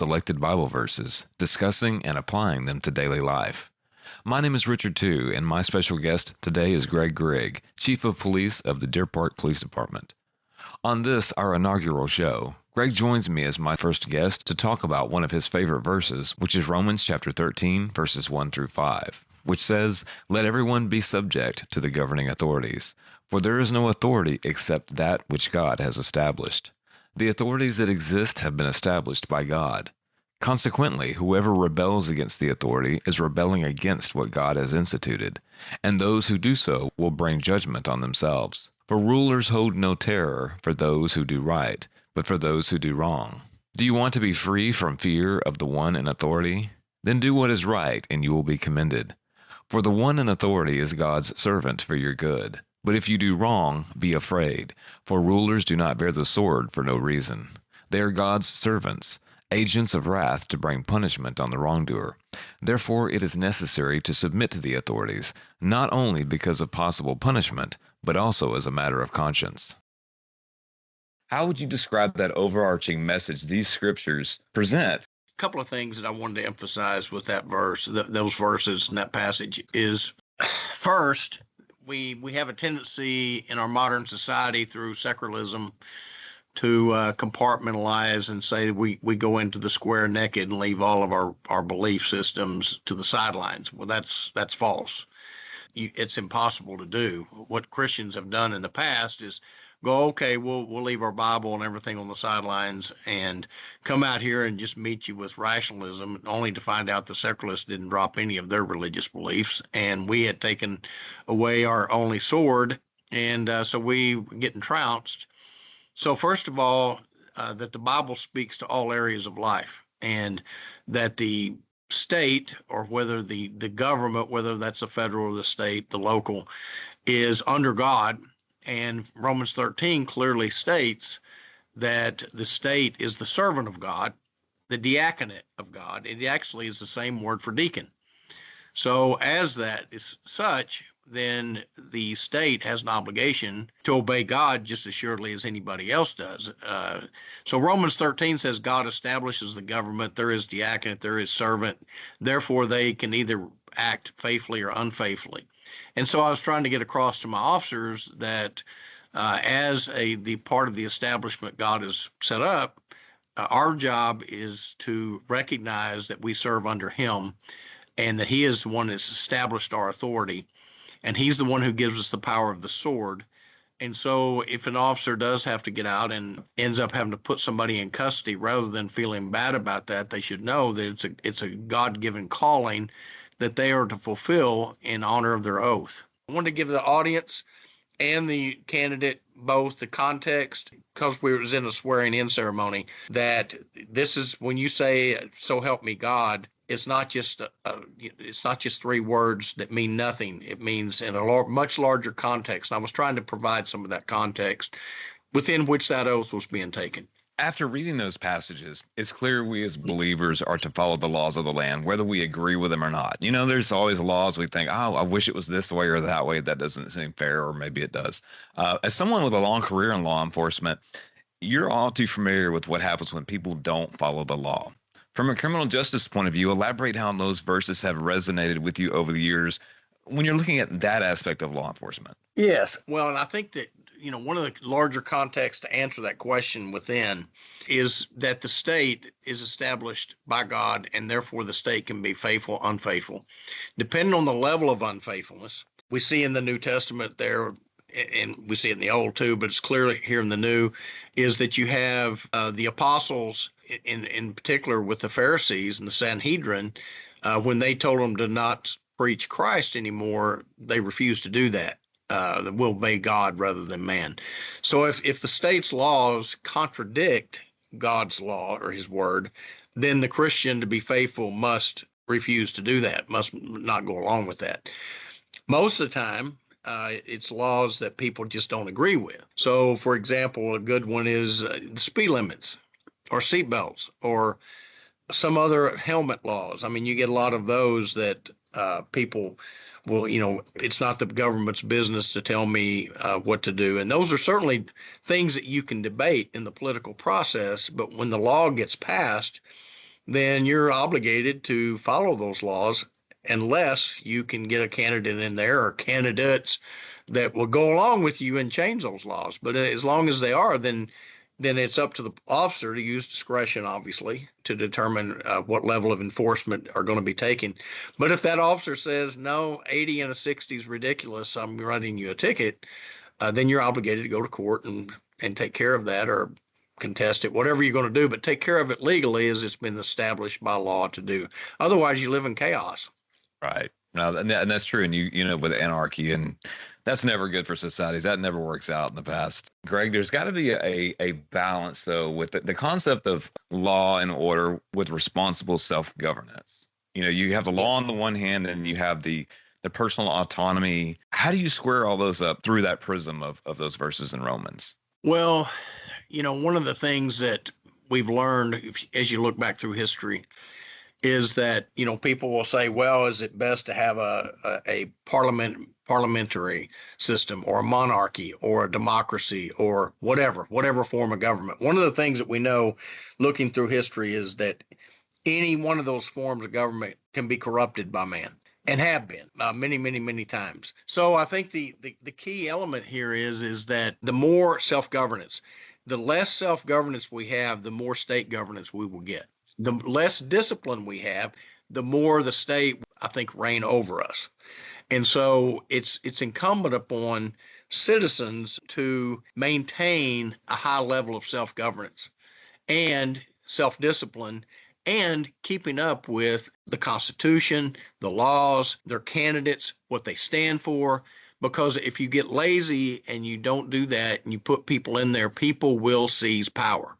selected Bible verses, discussing and applying them to daily life. My name is Richard too, and my special guest today is Grigg, Chief of Police of the Deer Park Police Department. On this, our inaugural show, Greg joins me as my first guest to talk about one of his favorite verses, which is Romans chapter 13, verses 1 through 5, which says, "Let everyone be subject to the governing authorities, for there is no authority except that which God has established. The authorities that exist have been established by God. Consequently, whoever rebels against the authority is rebelling against what God has instituted, and those who do so will bring judgment on themselves. For rulers hold no terror for those who do right, but for those who do wrong. Do you want to be free from fear of the one in authority? Then do what is right, and you will be commended. For the one in authority is God's servant for your good. But if you do wrong, be afraid, for rulers do not bear the sword for no reason. They are God's servants, agents of wrath to bring punishment on the wrongdoer. Therefore it is necessary to submit to the authorities, not only because of possible punishment, but also as a matter of conscience." How would you describe that overarching message these scriptures present? A couple of things that I wanted to emphasize with that verse, those verses and that passage is, first, we have a tendency in our modern society through secularism to compartmentalize and say we go into the square naked and leave all of our belief systems to the sidelines. Well, that's false. It's impossible to do. What Christians have done in the past is go, okay, we'll leave our Bible and everything on the sidelines and come out here and just meet you with rationalism, only to find out the secularists didn't drop any of their religious beliefs, and we had taken away our only sword, and so we were getting trounced. So first of all, that the Bible speaks to all areas of life, and that the state, or whether the government, whether that's the federal or the state, the local, is under God. And Romans 13 clearly states that the state is the servant of God, the diaconate of God. It actually is the same word for deacon. So as that is such, then the state has an obligation to obey God just as surely as anybody else does. So Romans 13 says God establishes the government. There is diaconate, there is servant. Therefore, they can either act faithfully or unfaithfully. And so I was trying to get across to my officers that as the part of the establishment God has set up, our job is to recognize that we serve under Him and that He is the one that's established our authority. And He's the one who gives us the power of the sword. And so if an officer does have to get out and ends up having to put somebody in custody, rather than feeling bad about that, they should know that it's a God-given calling that they are to fulfill in honor of their oath. I wanted to give the audience and the candidate both the context, because we was in a swearing-in ceremony, that this is when you say, "So help me God," it's not just three words that mean nothing. It means in a much larger context. And I was trying to provide some of that context within which that oath was being taken. After reading those passages, it's clear we as believers are to follow the laws of the land, whether we agree with them or not. You know, there's always laws we think, oh, I wish it was this way or that way. That doesn't seem fair, or maybe it does. As someone with a long career in law enforcement, you're all too familiar with what happens when people don't follow the law. From a criminal justice point of view, elaborate how those verses have resonated with you over the years when you're looking at that aspect of law enforcement. Yes. Well, and I think that, one of the larger contexts to answer that question within is that the state is established by God, and therefore the state can be faithful, unfaithful. Depending on the level of unfaithfulness, we see in the New Testament there, and we see it in the Old too, but it's clearly here in the New, is that you have the apostles, in particular with the Pharisees and the Sanhedrin, when they told them to not preach Christ anymore, they refused to do that. That will obey God rather than man. So if the state's laws contradict God's law or His word, then the Christian, to be faithful, must refuse to do that, must not go along with that. Most of the time, it's laws that people just don't agree with. So, for example, a good one is speed limits or seatbelts or some other helmet laws. I mean, you get a lot of those that people will, it's not the government's business to tell me what to do. And those are certainly things that you can debate in the political process. But when the law gets passed, then you're obligated to follow those laws unless you can get a candidate in there or candidates that will go along with you and change those laws. But as long as they are, then it's up to the officer to use discretion, obviously, to determine what level of enforcement are going to be taken. But if that officer says, no, 80 and a 60 is ridiculous, I'm writing you a ticket, then you're obligated to go to court and take care of that or contest it, whatever you're going to do, but take care of it legally as it's been established by law to do. Otherwise, you live in chaos. Right. No, and that's true. And you know, with anarchy, and that's never good for societies. That never works out in the past. Greg, there's got to be a balance, though, with the concept of law and order with responsible self-governance. You know, you have the law Yes. on the one hand, and you have the personal autonomy. How do you square all those up through that prism of those verses in Romans? Well, one of the things that we've learned as you look back through history is that people will say, well, is it best to have a parliamentary system or a monarchy or a democracy or whatever form of government? One of the things that we know looking through history is that any one of those forms of government can be corrupted by man and have been many times. So I think the key element here is that the more self-governance, the less self-governance we have, the more state governance we will get. The less discipline we have, the more the state, I think, reign over us. And so it's incumbent upon citizens to maintain a high level of self-governance and self-discipline and keeping up with the Constitution, the laws, their candidates, what they stand for. Because if you get lazy and you don't do that and you put people in there, people will seize power.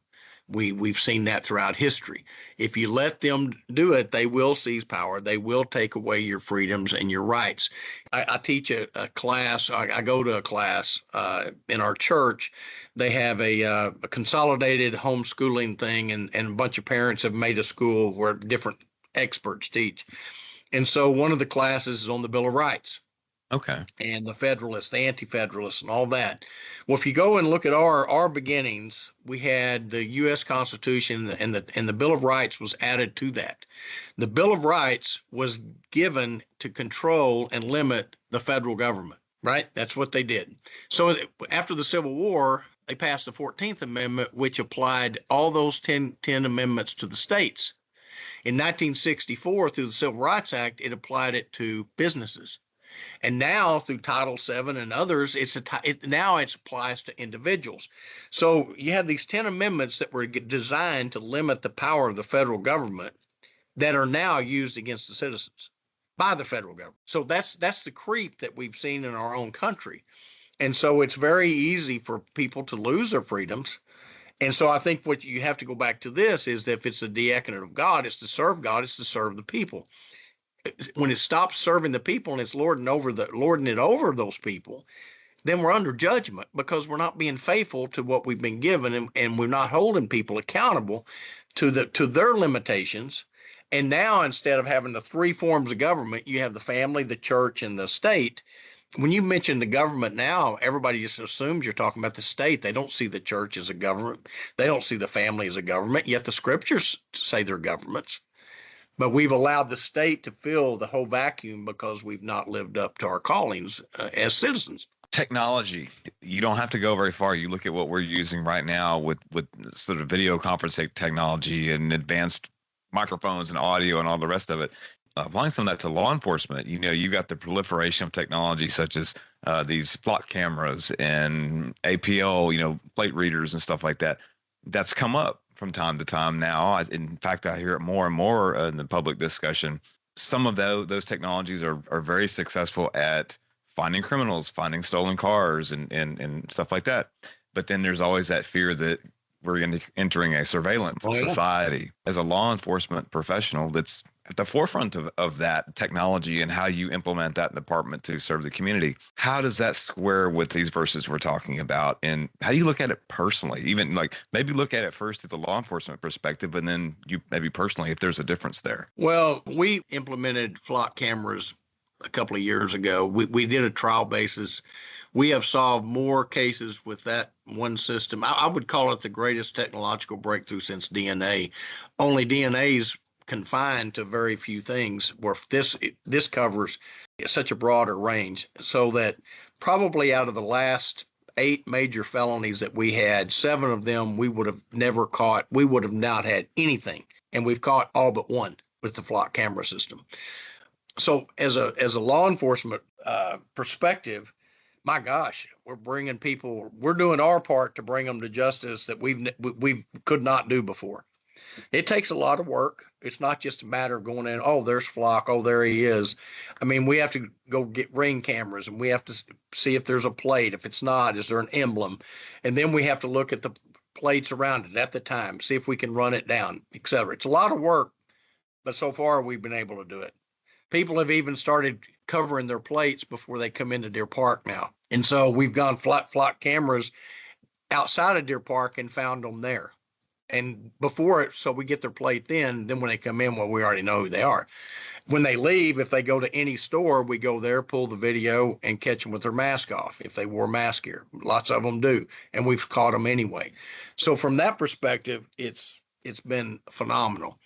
We've seen that throughout history. If you let them do it, they will seize power. They will take away your freedoms and your rights. I teach a class. I go to a class in our church. They have a consolidated homeschooling thing, and a bunch of parents have made a school where different experts teach. And so one of the classes is on the Bill of Rights Okay. and the Federalists, the Anti-Federalists, and all that. Well, if you go and look at our beginnings, we had the U.S. Constitution, and the Bill of Rights was added to that. The Bill of Rights was given to control and limit the federal government, right? That's what they did. So after the Civil War, they passed the 14th Amendment, which applied all those 10 amendments to the states. In 1964, through the Civil Rights Act, it applied it to businesses. And now through Title VII and others, now it applies to individuals. So you have these 10 amendments that were designed to limit the power of the federal government that are now used against the citizens by the federal government. So that's the creep that we've seen in our own country. And so it's very easy for people to lose their freedoms. And so I think what you have to go back to this is that if it's a diaconate of God, it's to serve God, it's to serve the people. When it stops serving the people and it's lording it over those people, then we're under judgment because we're not being faithful to what we've been given, and we're not holding people accountable to their limitations. And now, instead of having the three forms of government, you have the family, the church, and the state. When you mention the government now, everybody just assumes you're talking about the state. They don't see the church as a government. They don't see the family as a government, yet the scriptures say they're governments. But we've allowed the state to fill the whole vacuum because we've not lived up to our callings as citizens. Technology. You don't have to go very far. You look at what we're using right now with sort of video conferencing technology and advanced microphones and audio and all the rest of it. Applying some of that to law enforcement, you got the proliferation of technology such as these plot cameras and APL, plate readers and stuff like that. That's come up from time to time now. In fact, I hear it more and more in the public discussion. Some of those technologies are very successful at finding criminals, finding stolen cars, and stuff like that. But then there's always that fear that we're entering a surveillance society. As a law enforcement professional that's at the forefront of that technology and how you implement that in the department to serve the community, how does that square with these verses we're talking about? And how do you look at it personally? Even like maybe look at it first at the law enforcement perspective, and then you maybe personally, if there's a difference there. Well, we implemented flock cameras a couple of years ago. We did a trial basis. We have solved more cases with that one system. I would call it the greatest technological breakthrough since DNA. Only DNA is confined to very few things, where this covers such a broader range, so that probably out of the last 8 major felonies that we had, 7 of them we would have never caught. We would have not had anything, and we've caught all but one with the flock camera system. So as a law enforcement perspective, my gosh, we're doing our part to bring them to justice that we've could not do before. It takes a lot of work. It's not just a matter of going in, oh, there's Flock, oh, there he is. I mean, we have to go get ring cameras, and we have to see if there's a plate. If it's not, is there an emblem? And then we have to look at the plates around it at the time, see if we can run it down, et cetera. It's a lot of work, but so far we've been able to do it. People have even started covering their plates before they come into Deer Park now. And so we've gone flock cameras outside of Deer Park and found them there. And before it, so we get their plate then when they come in, well, we already know who they are. When they leave, if they go to any store, we go there, pull the video, and catch them with their mask off if they wore a mask here. Lots of them do, and we've caught them anyway. So from that perspective, it's been phenomenal.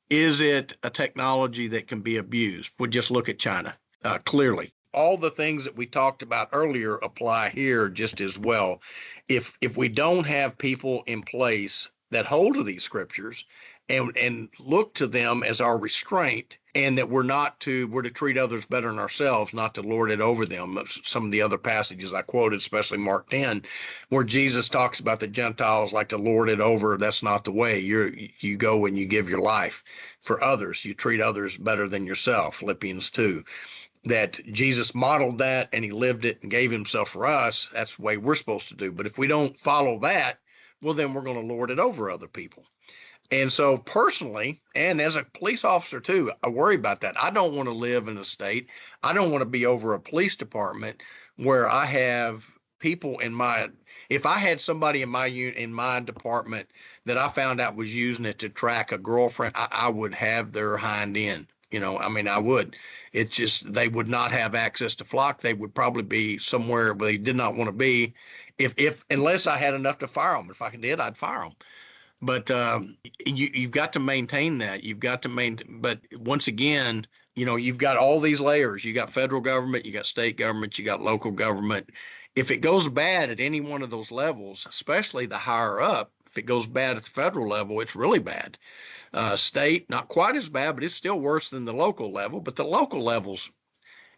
Is it a technology that can be abused? We'll just look at China. Clearly, all the things that we talked about earlier apply here just as well. If we don't have people in place that hold to these scriptures and look to them as our restraint, and that we're to treat others better than ourselves, not to lord it over them. Some of the other passages I quoted, especially Mark 10, where Jesus talks about the Gentiles like to lord it over. That's not the way. You go and you give your life for others. You treat others better than yourself, Philippians 2. That Jesus modeled that, and he lived it and gave himself for us. That's the way we're supposed to do. But if we don't follow that, well, then we're going to lord it over other people. And so personally, and as a police officer too, I worry about that. I don't want to live in a state. I don't want to be over a police department where I have people if I had somebody in my department that I found out was using it to track a girlfriend, I would have their hind end. I mean, I would. It's just they would not have access to Flock. They would probably be somewhere where they did not want to be, unless I had enough to fire them. If I did, I'd fire them. But you've got to maintain that. You've got to maintain. But once again, you've got all these layers. You got federal government, you got state government, you got local government. If it goes bad at any one of those levels, especially the higher up, if it goes bad at the federal level, it's really bad. State, not quite as bad, but it's still worse than the local level. But the local levels,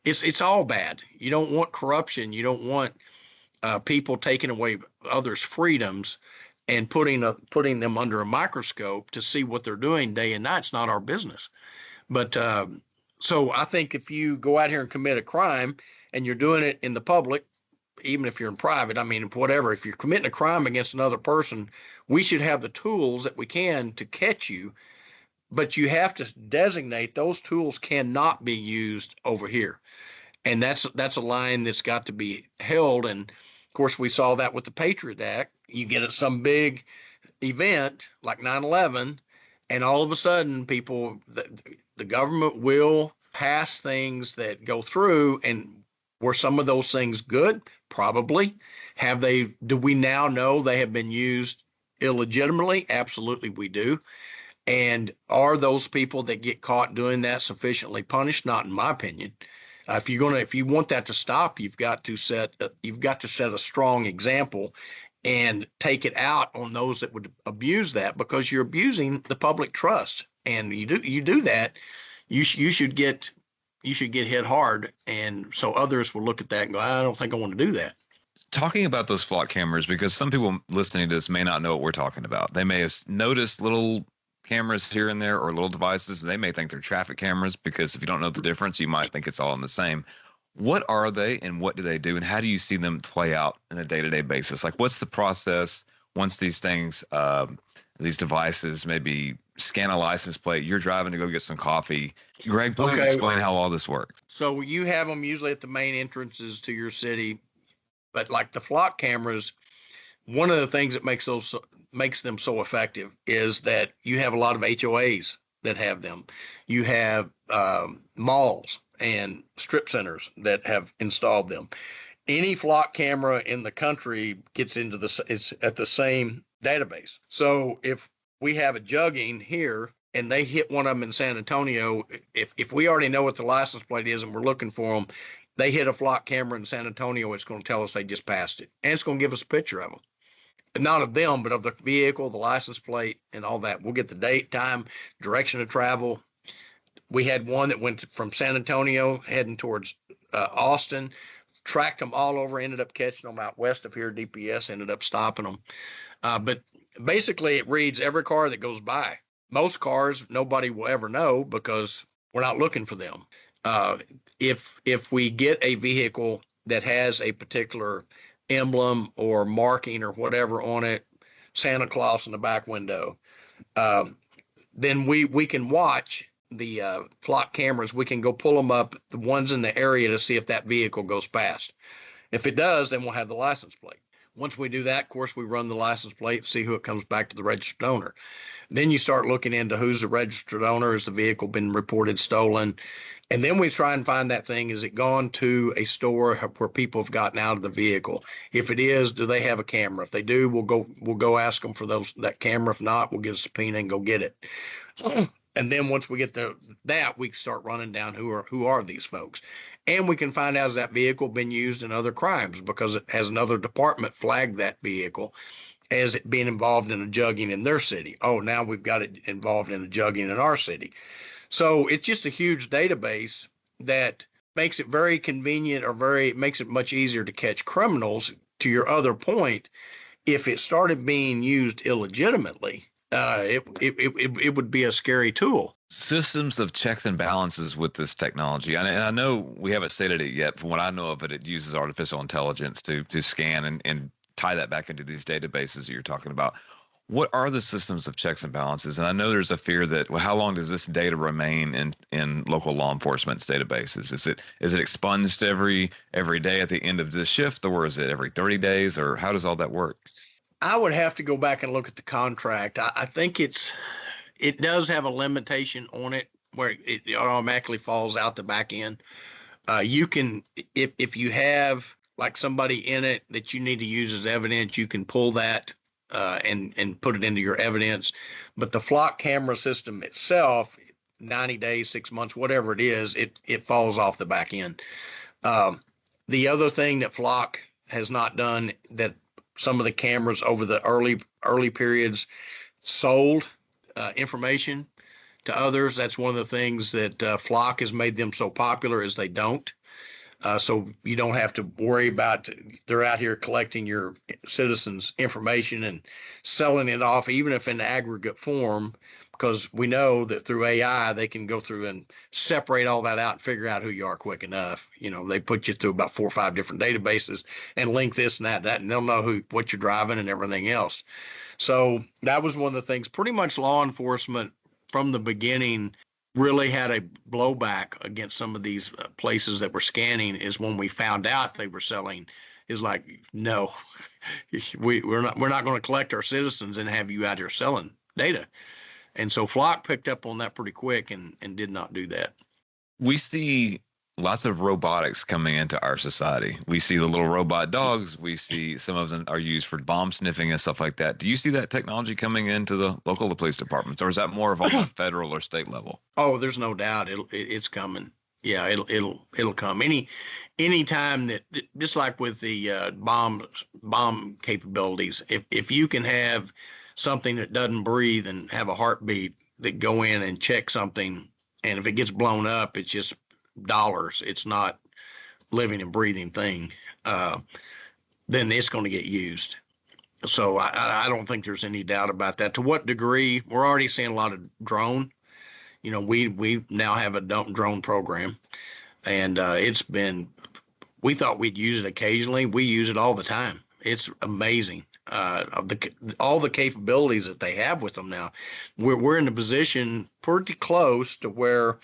it's all bad. You don't want corruption. You don't want people taking away others' freedoms and putting them under a microscope to see what they're doing day and night. It's not our business. But so I think if you go out here and commit a crime and you're doing it in the public, even if you're in private, I mean, whatever, if you're committing a crime against another person, we should have the tools that we can to catch you. But you have to designate those tools cannot be used over here. And that's a line that's got to be held. And of course, we saw that with the Patriot Act. You get at some big event like 9/11, and all of a sudden the government will pass things that go through. And were some of those things good? Probably. Do we now know they have been used illegitimately? Absolutely, we do. And are those people that get caught doing that sufficiently punished? Not in my opinion. If you want that to stop, you've got to set a strong example and take it out on those that would abuse that, because you're abusing the public trust. And you do that, you should get hit hard. And so others will look at that and go, I don't think I want to do that. Talking about those flock cameras, because some people listening to this may not know what we're talking about. They may have noticed little cameras here and there or little devices. They may think they're traffic cameras, because if you don't know the difference, you might think it's all in the same. What are they, and what do they do, and how do you see them play out on a day-to-day basis? Like, what's the process once these things, these devices, maybe scan a license plate, you're driving to go get some coffee. Greg, please explain how all this works. So you have them usually at the main entrances to your city, but like the flock cameras, one of the things that makes them so effective is that you have a lot of HOAs that have them. You have malls and strip centers that have installed them. Any flock camera in the country gets into is at the same database. So if we have a jugging here and they hit one of them in San Antonio, if we already know what the license plate is and we're looking for them, they hit a flock camera in San Antonio, it's going to tell us they just passed it, and it's going to give us a picture of them. Not of them, but of the vehicle, the license plate, and all that. We'll get the date, time, direction of travel. We had one that went from San Antonio heading towards Austin, tracked them all over, ended up catching them out west of here. DPS ended up stopping them. But basically, it reads every car that goes by. Most cars, nobody will ever know because we're not looking for them. If we get a vehicle that has a particular emblem or marking or whatever on it, Santa Claus in the back window, then we can watch the flock cameras. We can go pull them up, the ones in the area, to see if that vehicle goes past. If it does, then we'll have the license plate. Once we do that, of course, we run the license plate, see who it comes back to the registered owner. Then you start looking into who's the registered owner. Has the vehicle been reported stolen? And then we try and find that thing. Is it gone to a store where people have gotten out of the vehicle? If it is, do they have a camera? If they do, we'll go ask them for that camera. If not, we'll get a subpoena and go get it. And then once we get that, we start running down who are these folks. And we can find out, has that vehicle been used in other crimes, because it has another department flagged that vehicle as it being involved in a jugging in their city. Oh, now we've got it involved in a jugging in our city. So it's just a huge database that makes it very convenient, makes it much easier to catch criminals. To your other point, if it started being used illegitimately, it would be a scary tool. Systems of checks and balances with this technology. And I know we haven't stated it yet. From what I know of it, it uses artificial intelligence to scan and tie that back into these databases that you're talking about. What are the systems of checks and balances? And I know there's a fear that, well, how long does this data remain in local law enforcement's databases? Is it expunged every day at the end of the shift, or is it every 30 days, or how does all that work? I would have to go back and look at the contract. I think it does have a limitation on it where it automatically falls out the back end. You can, if you have like somebody in it that you need to use as evidence, you can pull that and put it into your evidence. But the flock camera system itself, 90 days, 6 months, whatever it is, it falls off the back end. The other thing that flock has not done, that some of the cameras over the early periods sold information to others. That's one of the things that flock has made them so popular, is they don't. So you don't have to worry about, they're out here collecting your citizens' information and selling it off, even if in aggregate form, because we know that through AI, they can go through and separate all that out and figure out who you are quick enough. They put you through about 4 or 5 different databases and link this and that, and they'll know what you're driving and everything else. So that was one of the things. Pretty much law enforcement from the beginning really had a blowback against some of these places that were scanning, is when we found out they were selling, is like, no, we're not going to collect our citizens and have you out here selling data. And so Flock picked up on that pretty quick and did not do that. We see lots of robotics coming into our society. We see the little robot dogs. We see some of them are used for bomb sniffing and stuff like that. Do you see that technology coming into the local police departments, or is that more of on the federal or state level? Oh, there's no doubt it's coming. Yeah, it'll come. Any time that, just like with the bomb capabilities, if you can have something that doesn't breathe and have a heartbeat, that go in and check something, and if it gets blown up, it's just dollars. It's not living and breathing thing. Then it's going to get used. So I don't think there's any doubt about that. To what degree? We're already seeing a lot of drone. We now have a drone program, and we thought we'd use it occasionally. We use it all the time. It's amazing. All the capabilities that they have with them now. We're in a position pretty close to where,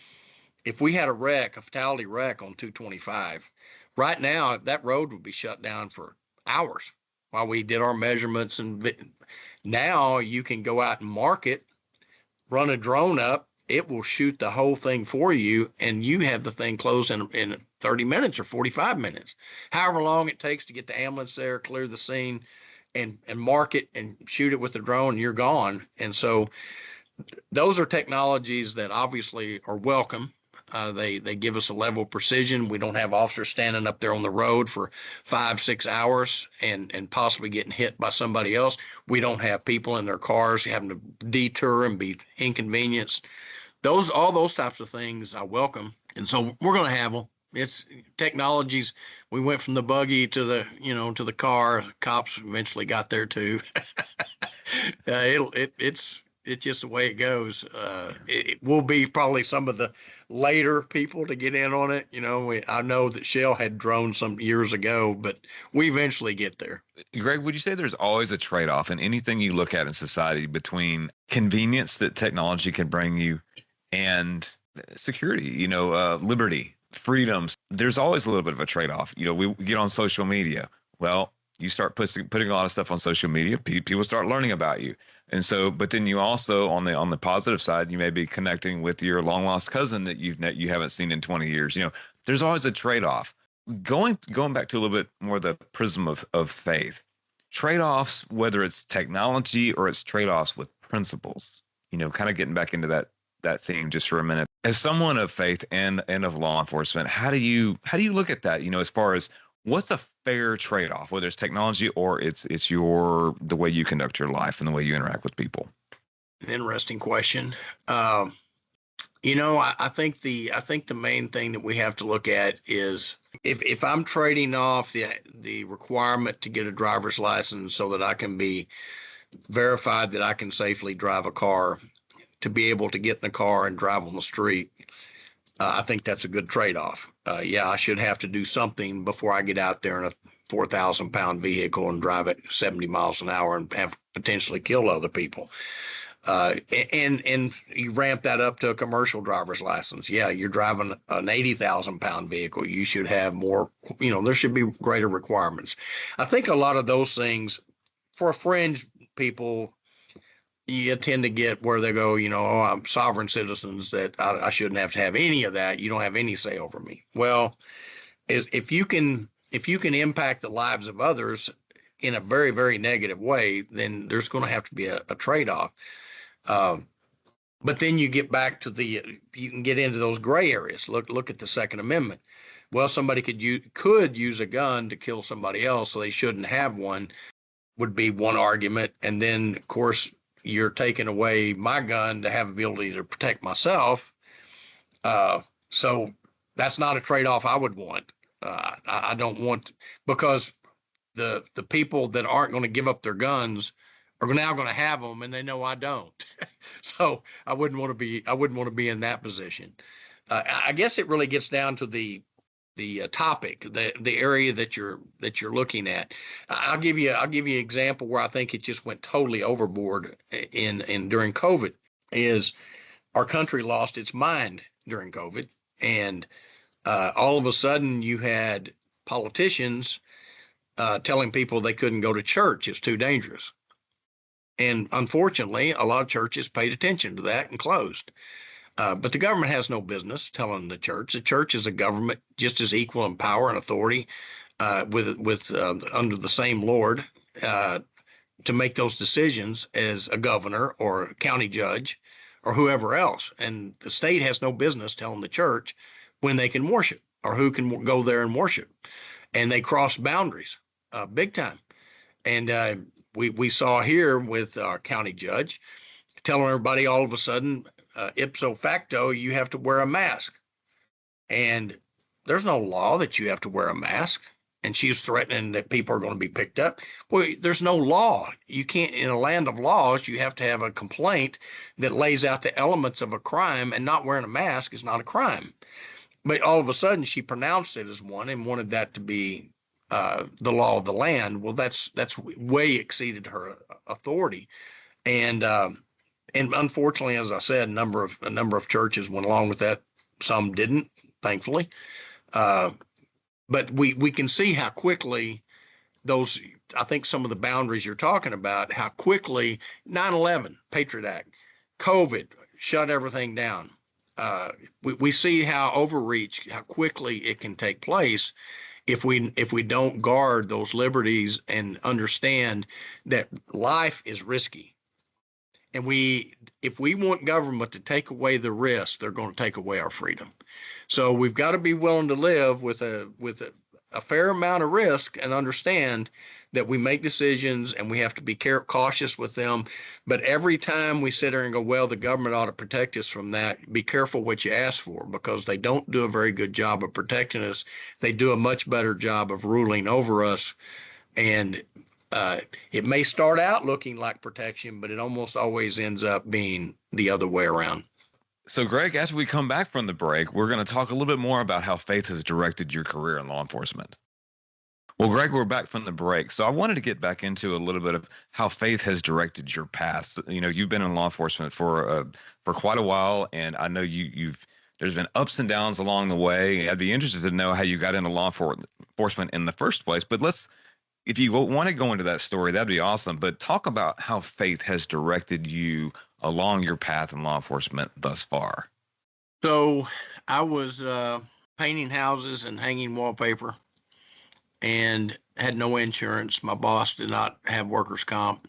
if we had a fatality wreck on 225, right now that road would be shut down for hours while we did our measurements. And now you can go out and mark it, run a drone up, it will shoot the whole thing for you, and you have the thing closed in 30 minutes or 45 minutes, however long it takes to get the ambulance there, clear the scene, and mark it and shoot it with the drone. You're gone. And so those are technologies that obviously are welcome. They give us a level of precision. We don't have officers standing up there on the road for 5-6 hours and possibly getting hit by somebody else. We don't have people in their cars having to detour and be inconvenienced. All those types of things I welcome, and so we're going to have them. It's technologies. We went from the buggy to the car. Cops eventually got there too. It's just the way it goes. It will be probably some of the later people to get in on it. I know that Shell had drones some years ago, but we eventually get there. Greg, would you say there's always a trade-off in anything you look at in society between convenience that technology can bring you and security, liberty, freedoms? There's always a little bit of a trade-off. We get on social media. Well, you start putting a lot of stuff on social media, people start learning about you. And so, but then you also, on the positive side, you may be connecting with your long lost cousin that you haven't seen in 20 years. There's always a trade-off. Going back to a little bit more the prism of faith, trade-offs, whether it's technology or it's trade-offs with principles, kind of getting back into that theme just for a minute. As someone of faith and of law enforcement, how do you look at that? As far as what's a fair trade-off, whether it's technology or it's the way you conduct your life and the way you interact with people? An interesting question. I think the main thing that we have to look at is if I'm trading off the requirement to get a driver's license so that I can be verified that I can safely drive a car, to be able to get in the car and drive on the street, I think that's a good trade-off. Yeah, I should have to do something before I get out there in a 4,000-pound vehicle and drive at 70 miles an hour and have potentially killed other people. And you ramp that up to a commercial driver's license. Yeah, you're driving an 80,000-pound vehicle. You should have more, there should be greater requirements. I think a lot of those things for fringe people, you tend to get where they go, I'm sovereign citizens that I shouldn't have to have any of that. You don't have any say over me. Well, if you can impact the lives of others in a very, very negative way, then there's going to have to be a trade-off. But then you get back to you can get into those gray areas. Look at the Second Amendment. Well, somebody could use a gun to kill somebody else, so they shouldn't have one, would be one argument. And then, of course, you're taking away my gun to have the ability to protect myself. So that's not a trade-off I would want. I don't want, because the people that aren't going to give up their guns are now going to have them, and they know I don't. So I wouldn't want to be in that position. I guess it really gets down to the topic, the area that you're looking at. I'll give you an example where I think it just went totally overboard in during COVID. Is our country lost its mind during COVID, and all of a sudden you had politicians telling people they couldn't go to church; it's too dangerous. And unfortunately, a lot of churches paid attention to that and closed. But the government has no business telling the church. The church is a government just as equal in power and authority with under the same Lord to make those decisions as a governor or a county judge or whoever else. And the state has no business telling the church when they can worship or who can go there and worship. And they cross boundaries big time. And we saw here with our county judge telling everybody all of a sudden, ipso facto, you have to wear a mask. And there's no law that you have to wear a mask. And she's threatening that people are going to be picked up. Well, there's no law. You can't, in a land of laws, you have to have a complaint that lays out the elements of a crime, and not wearing a mask is not a crime. But all of a sudden, she pronounced it as one and wanted that to be the law of the land. Well, that's way exceeded her authority. And unfortunately, as I said, a number of churches went along with that. Some didn't, thankfully. But we can see how quickly those, I think some of the boundaries you're talking about, how quickly 9/11, Patriot Act, COVID, shut everything down. We see how overreach, how quickly it can take place if we don't guard those liberties and understand that life is risky. And if we want government to take away the risk, they're going to take away our freedom. So we've got to be willing to live with a fair amount of risk and understand that we make decisions and we have to be cautious with them. But every time we sit there and go, well, the government ought to protect us from that, be careful what you ask for, because they don't do a very good job of protecting us. They do a much better job of ruling over us. And it may start out looking like protection, but it almost always ends up being the other way around. So, Greg, after we come back from the break, we're going to talk a little bit more about how faith has directed your career in law enforcement. Well, Greg, we're back from the break. So I wanted to get back into a little bit of how faith has directed your past. You know, you've been in law enforcement for quite a while, and I know you've there's been ups and downs along the way. I'd be interested to know how you got into law enforcement in the first place. But if you want to go into that story, that'd be awesome. But talk about how faith has directed you along your path in law enforcement thus far. So I was painting houses and hanging wallpaper and had no insurance. My boss did not have workers' comp,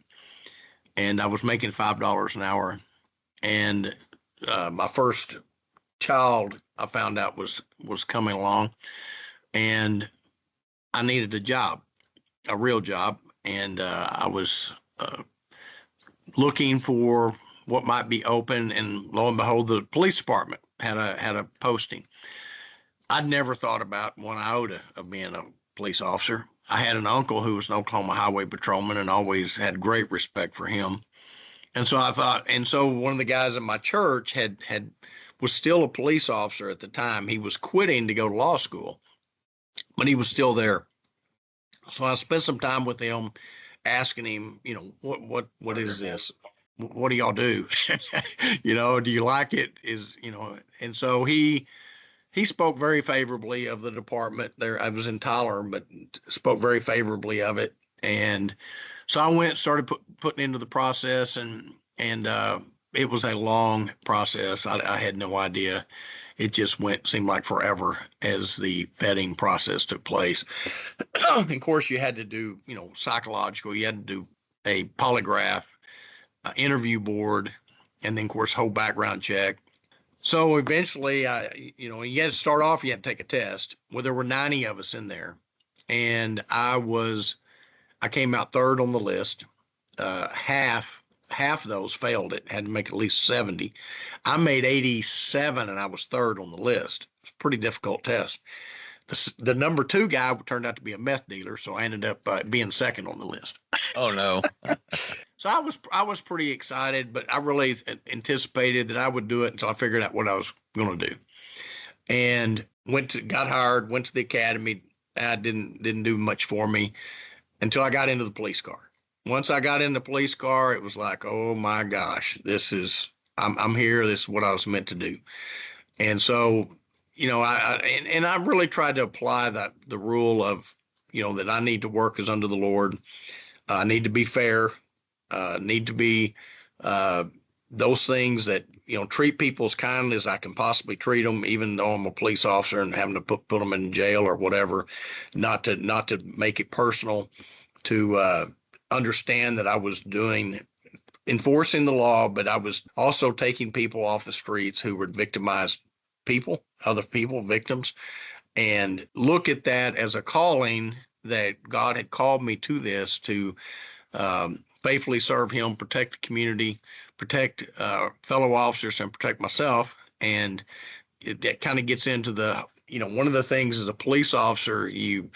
and I was making $5 an hour. And my first child, I found out was coming along, and I needed a job, a real job, and I was looking for what might be open, and lo and behold, the police department had a posting. I'd never thought about one iota of being a police officer. I had an uncle who was an Oklahoma highway patrolman and always had great respect for him. And so I thought, and so one of the guys in my church was still a police officer at the time. He was quitting to go to law school, but he was still there. So I spent some time with him, asking him, what is this? What do y'all do? Do you like it? And so he spoke very favorably of the department there. I was in Tyler, but spoke very favorably of it. And so I went, started putting into the process, and it was a long process. I had no idea. It just seemed like forever as the vetting process took place. Of course, you had to do, psychological, you had to do a polygraph, interview board, and then, of course, whole background check. So eventually, you had to start off, you had to take a test. Well, there were 90 of us in there, and I came out third on the list. Half of those failed it, had to make at least 70. I made 87, and I was third on the list. It's a pretty difficult test. The number two guy turned out to be a meth dealer, so I ended up being second on the list. Oh no. So I was pretty excited, but I really anticipated that I would do it until I figured out what I was going to do. And got hired, went to the academy. That didn't do much for me until I got into the police car. Once I got in the police car, it was like, oh my gosh, I'm here. This is what I was meant to do. And so, I really tried to apply the rule of, that I need to work as under the Lord. I need to be fair. Need to be those things that, treat people as kindly as I can possibly treat them, even though I'm a police officer and having to put them in jail or whatever. Not to make it personal. To understand that I was enforcing the law, but I was also taking people off the streets who were victimized other people, victims, and look at that as a calling that God had called me to this, to faithfully serve him, protect the community, protect fellow officers, and protect myself. And that kind of gets into one of the things as a police officer you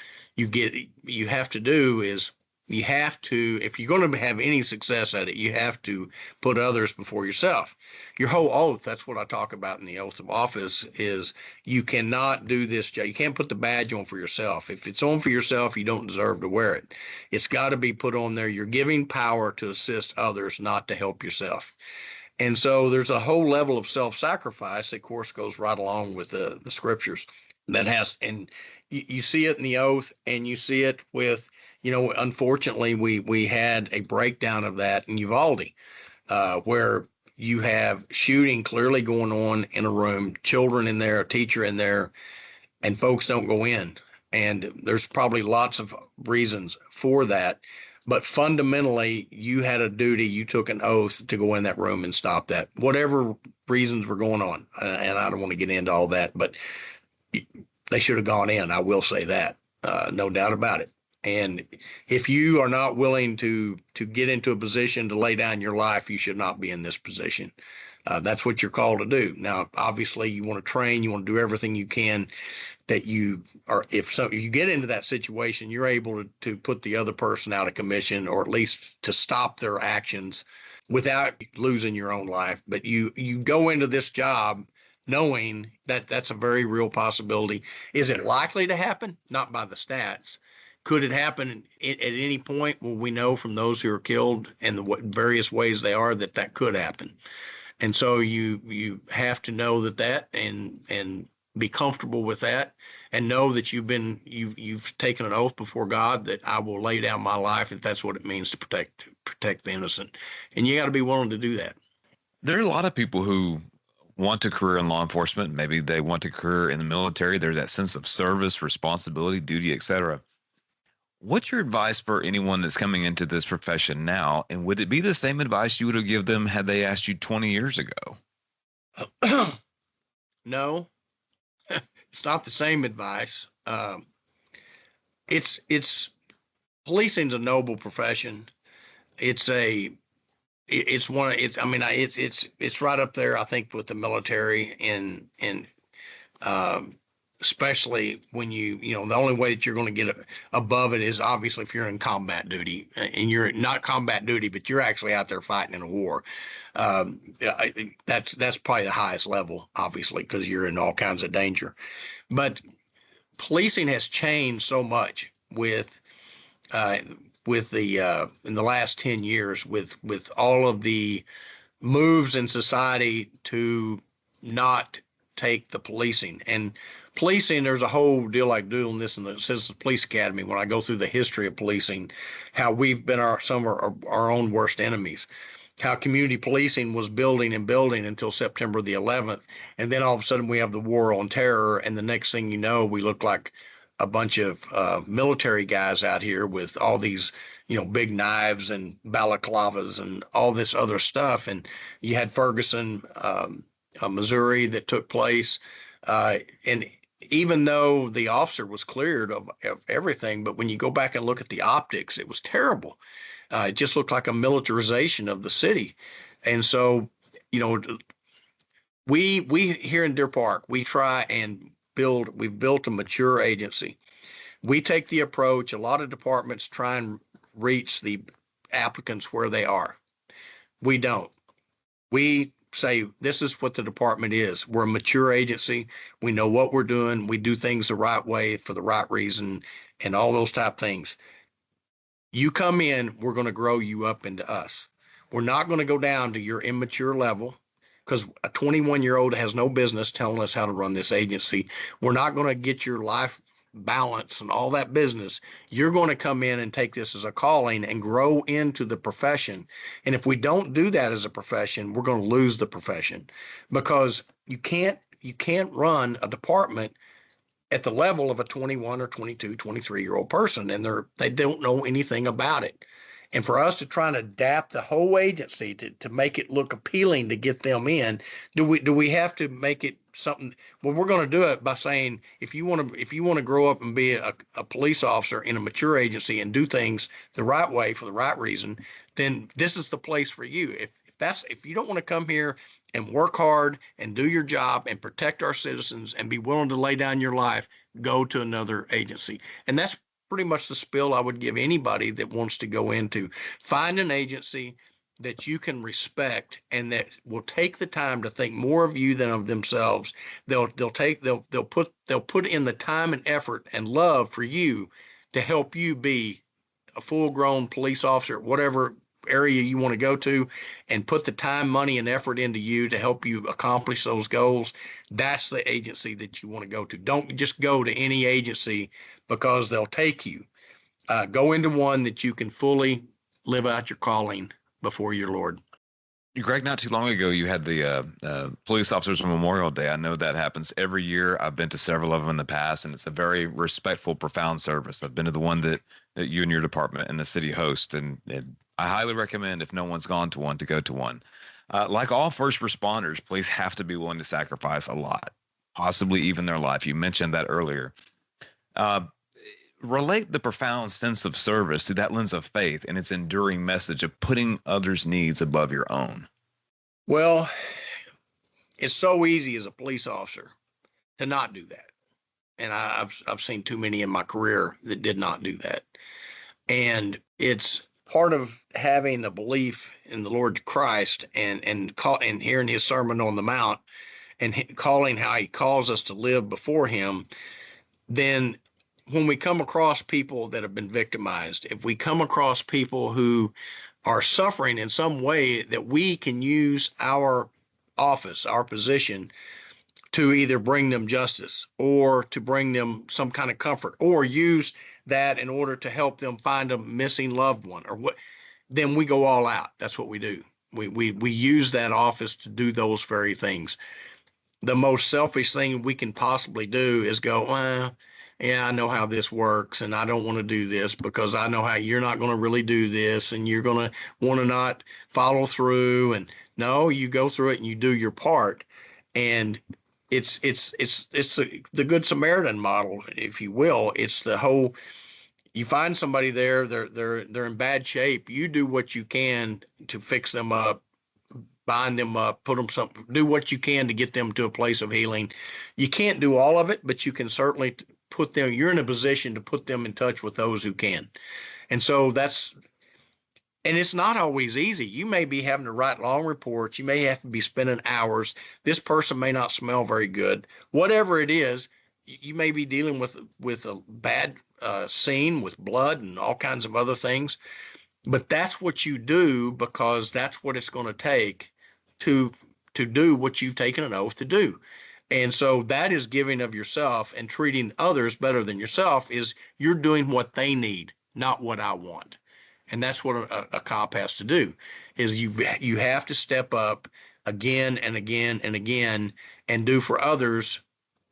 have to do is, if you're going to have any success at it, you have to put others before yourself. Your whole oath, that's what I talk about in the oath of office, is you cannot do this. You can't put the badge on for yourself. If it's on for yourself, you don't deserve to wear it. It's got to be put on there. You're giving power to assist others, not to help yourself. And so there's a whole level of self-sacrifice that, of course, goes right along with the scriptures and you see it in the oath, and you see it with, unfortunately, we had a breakdown of that in Uvalde, where, you have shooting clearly going on in a room, children in there, a teacher in there, and folks don't go in. And there's probably lots of reasons for that. But fundamentally, you had a duty, you took an oath to go in that room and stop that, whatever reasons were going on. And I don't want to get into all that, but they should have gone in. I will say that, no doubt about it. And if you are not willing to get into a position to lay down your life, you should not be in this position. That's what you're called to do. Now, obviously, you want to train, you want to do everything you can that you are. If so, you get into that situation, you're able to put the other person out of commission, or at least to stop their actions without losing your own life. But you go into this job knowing that that's a very real possibility. Is it likely to happen? Not by the stats. Could it happen at any point? Well, we know from those who are killed and the various ways they are that could happen. And so you have to know that and be comfortable with that, and know that you've taken an oath before God that I will lay down my life if that's what it means to protect the innocent. And you got to be willing to do that. There are a lot of people who want a career in law enforcement. Maybe they want a career in the military. There's that sense of service, responsibility, duty, etc. What's your advice for anyone that's coming into this profession now? And would it be the same advice you would have given them had they asked you 20 years ago? No, it's not the same advice. It's policing's a noble profession. It's a it's one it's I mean it's right up there, I think, with the military, and um, especially when the only way that you're going to get above it is obviously if you're in combat duty, and you're not combat duty, but you're actually out there fighting in a war. That's probably the highest level, obviously, because you're in all kinds of danger. But policing has changed so much uh, with the in the last 10 years, with all of the moves in society to not take the policing. And policing, there's a whole deal I do on this in the Citizens Police Academy when I go through the history of policing, how we've been some of our own worst enemies, how community policing was building and building until September the 11th. And then all of a sudden we have the war on terror. And the next thing you know, we look like a bunch of military guys out here with all these, big knives and balaclavas and all this other stuff. And you had Ferguson, Missouri, that took place. And even though the officer was cleared of everything, but when you go back and look at the optics, it was terrible. It just looked like a militarization of the city. And so, you know, we here in Deer Park, we try and we've built a mature agency. We take the approach, a lot of departments try and reach the applicants where they are. We don't. We say, this is what the department is. We're a mature agency. We know what we're doing. We do things the right way for the right reason and all those type things. You come in, we're going to grow you up into us. We're not going to go down to your immature level, because a 21-year-old has no business telling us how to run this agency. We're not going to get your life balance and all that business. You're going to come in and take this as a calling and grow into the profession. And if we don't do that as a profession, we're going to lose the profession, because you can't run a department at the level of a 21 or 22, 23-year-old person, and they don't know anything about it. And for us to try and adapt the whole agency to make it look appealing to get them in, do we have to make it something? Well, we're going to do it by saying, if you want to grow up and be a police officer in a mature agency and do things the right way for the right reason, then this is the place for you. If you don't want to come here and work hard and do your job and protect our citizens and be willing to lay down your life, go to another agency. And that's pretty much the spill I would give anybody that wants to go into. Find an agency that you can respect and that will take the time to think more of you than of themselves. They'll put in the time and effort and love for you to help you be a full-grown police officer, whatever area you want to go to, and put the time, money, and effort into you to help you accomplish those goals. That's the agency that you want to go to. Don't just go to any agency because they'll take you. Go into one that you can fully live out your calling before your Lord. Greg, not too long ago, you had the Police Officers Memorial Day. I know that happens every year. I've been to several of them in the past, and it's a very respectful, profound service. I've been to the one that you and your department and the city host, and I highly recommend, if no one's gone to one, to go to one. Like all first responders, police have to be willing to sacrifice a lot, possibly even their life. You mentioned that earlier. Uh, Relate the profound sense of service to that lens of faith and its enduring message of putting others' needs above your own. Well, it's so easy as a police officer to not do that. And I've seen too many in my career that did not do that. And it's part of having a belief in the Lord Christ and hearing his Sermon on the Mount and calling how he calls us to live before him. Then when we come across people that have been victimized, if we come across people who are suffering in some way, that we can use our office, our position, to either bring them justice or to bring them some kind of comfort, or use that in order to help them find a missing loved one, or what, then we go all out. That's what we do. We use that office to do those very things. The most selfish thing we can possibly do is go, well, yeah, I know how this works, and I don't want to do this because I know how you're not going to really do this, and you're going to want to not follow through. And no, you go through it and you do your part. And it's the Good Samaritan model, if you will. It's the whole, you find somebody there, they're in bad shape. You do what you can to fix them up, bind them up, put them something, do what you can to get them to a place of healing. You can't do all of it, but you can certainly put them, you're in a position to put them in touch with those who can. And so that's, and it's not always easy. You may be having to write long reports. You may have to be spending hours. This person may not smell very good. Whatever it is, you may be dealing with a bad scene with blood and all kinds of other things. But that's what you do because that's what it's going to take to to do what you've taken an oath to do. And so that is giving of yourself, and treating others better than yourself is you're doing what they need, not what I want. And that's what a cop has to do, is you have to step up again and again and again and do for others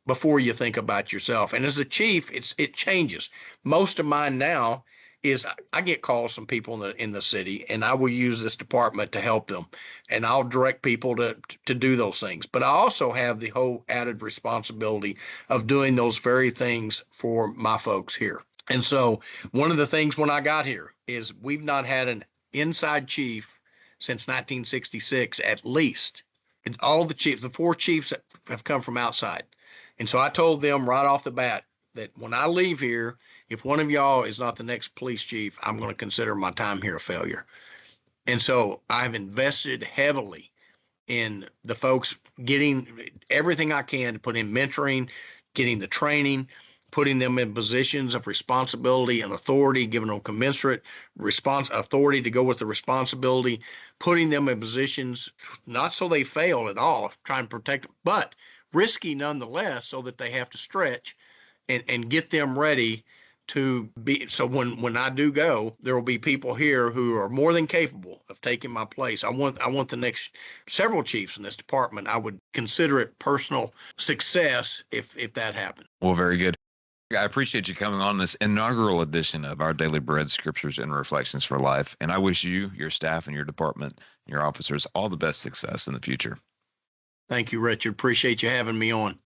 before you think about yourself. And as a chief, it changes. Most of mine now is I get calls from people in the city, and I will use this department to help them, and I'll direct people to do those things. But I also have the whole added responsibility of doing those very things for my folks here. And so one of the things when I got here is we've not had an inside chief since 1966 at least. And all the chiefs, the four chiefs have come from outside. And so I told them right off the bat that when I leave here, if one of y'all is not the next police chief, I'm going to consider my time here a failure. And so I've invested heavily in the folks getting everything I can to put in mentoring, getting the training, putting them in positions of responsibility and authority, giving them commensurate authority to go with the responsibility, putting them in positions not so they fail at all, trying to protect them, but risky nonetheless, so that they have to stretch and get them ready to be. So when I do go, there will be people here who are more than capable of taking my place. I want the next several chiefs in this department. I would consider it personal success if that happened. Well, very good. I appreciate you coming on this inaugural edition of our Daily Bread Scriptures and Reflections for Life. And I wish you, your staff, and your department, your officers all the best success in the future. Thank you, Richard. Appreciate you having me on.